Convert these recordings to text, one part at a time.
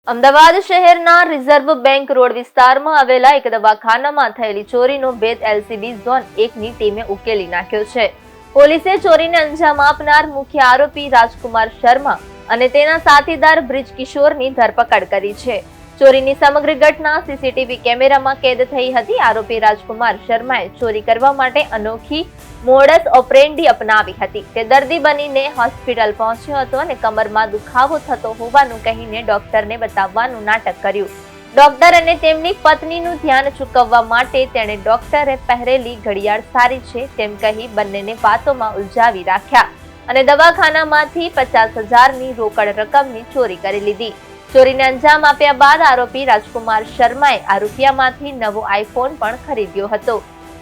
અમદાવાદ શહેરના reserve bank road વિસ્તારમાં આવેલા એક દવાખાનામાં થયેલી ચોરીનો ભેદ એલસીબી ઝોન 1ની ટીમે ઉકેલી નાખ્યો છે। પોલીસે ચોરીને અંજામ આપનાર મુખ્ય આરોપી રાજકુમાર શર્મા અને તેના સાથીદાર બ્રિજ કિશોરની ધરપકડ કરી છે। ચોરીની સમગ્ર ઘટના સીસીટીવી કેમેરામાં કેદ થઈ હતી। આરોપી રાજકુમાર શર્માએ ચોરી કરવા માટે અનોખી મોડસ ઓપરેન્ડી અપનાવી હતી। તે દર્દી બનીને હોસ્પિટલ પહોંચ્યો હતો અને કમરમાં દુખાવો થતો હોવાનું કહીને ડોક્ટરને બતાવવાનું નાટક કર્યું। ડોક્ટર અને તેમની પત્નીનું ધ્યાન ચૂકવવા માટે તેણે ડોક્ટરે પહેરેલી ઘડિયાળ સારી છે તેમ કહી બંનેને વાતોમાં ઉલઝાવી રાખ્યા અને દવાખાનામાંથી 50,000ની રોકડ રકમની ચોરી કરી લીધી। ચોરીને અંજામ આપ્યા બાદ આરોપી રાજકુમાર શર્માએ આ રૂપિયામાંથી નવો આઈફોન પણ ખરીદ્યો હતો।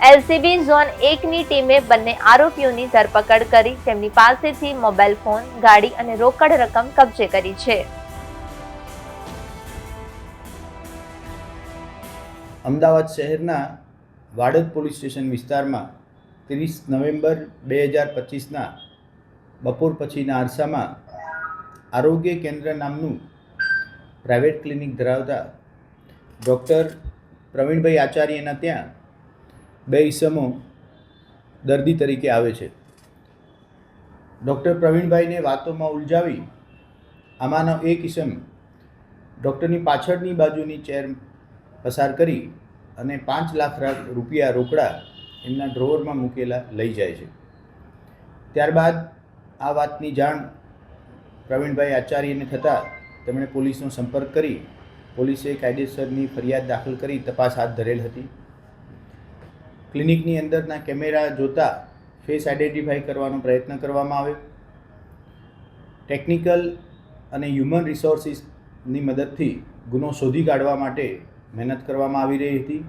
એલસીબી ઝોન 1ની ટીમે બંને આરોપીઓની ધરપકડ કરી તેમની પાસેથી મોબાઈલ ફોન, ગાડી અને રોકડ રકમ કબજે કરી છે। અમદાવાદ શહેરના વાડજ પોલીસ સ્ટેશન વિસ્તારમાં 30 નવેમ્બર 2025ના બપોર પછીના અરસામાં આરોગ્ય કેન્દ્ર નામનું પ્રાઇવેટ ક્લિનિક ધરાવતા ડૉક્ટર પ્રવીણભાઈ આચાર્યના ત્યાં બે ઈસમો દર્દી તરીકે આવે છે। ડૉક્ટર પ્રવીણભાઈને વાતોમાં ઉલઝાવી આમાંનો એક ઈસમ ડૉક્ટરની પાછળની બાજુની ચેર પસાર કરી અને 5 લાખ રૂપિયા રોકડા એમના ડ્રોવરમાં મૂકેલા લઈ જાય છે। ત્યારબાદ આ વાતની જાણ પ્રવીણભાઈ આચાર્યને થતાં તેમણે પોલીસનો સંપર્ક કરી પોલીસે કાયદેસરની ફરિયાદ દાખલ કરી તપાસ હાથ ધરેલ હતી। ક્લિનિકની અંદરના કેમેરા જોતા ફેસ આઈડેન્ટિફાઈ કરવાનો પ્રયત્ન કરવામાં આવ્યો। ટેકનિકલ અને હ્યુમન રિસોર્સિસની મદદથી ગુનો શોધી કાઢવા માટે મહેનત કરવામાં આવી રહી હતી।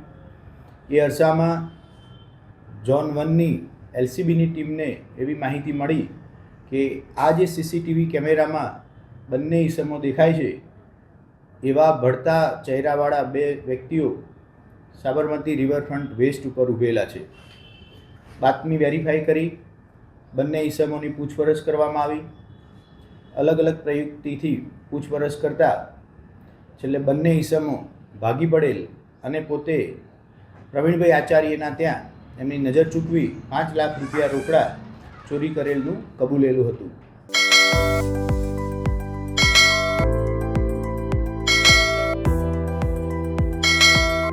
એ અરસામાં ઝોન 1ની એલસીબીની ટીમને એવી માહિતી મળી કે આ જે સીસીટીવી કેમેરામાં બંને ઈસમો દેખાય છે એવા ભળતા ચહેરાવાળા બે વ્યક્તિઓ સાબરમતી રિવરફ્રન્ટ વેસ્ટ ઉપર ઊભેલા છે। બાતમી વેરીફાઈ કરી બંને ઈસમોની પૂછપરછ કરવામાં આવી। અલગ અલગ પ્રયુક્તિથી પૂછપરછ કરતાં છેલ્લે બંને ઈસમો ભાગી પડેલ અને પોતે પ્રવીણભાઈ આચાર્યના ત્યાં એમની નજર ચૂકવી 5 લાખ રૂપિયા રોકડા ચોરી કરેલનું કબૂલેલું હતું।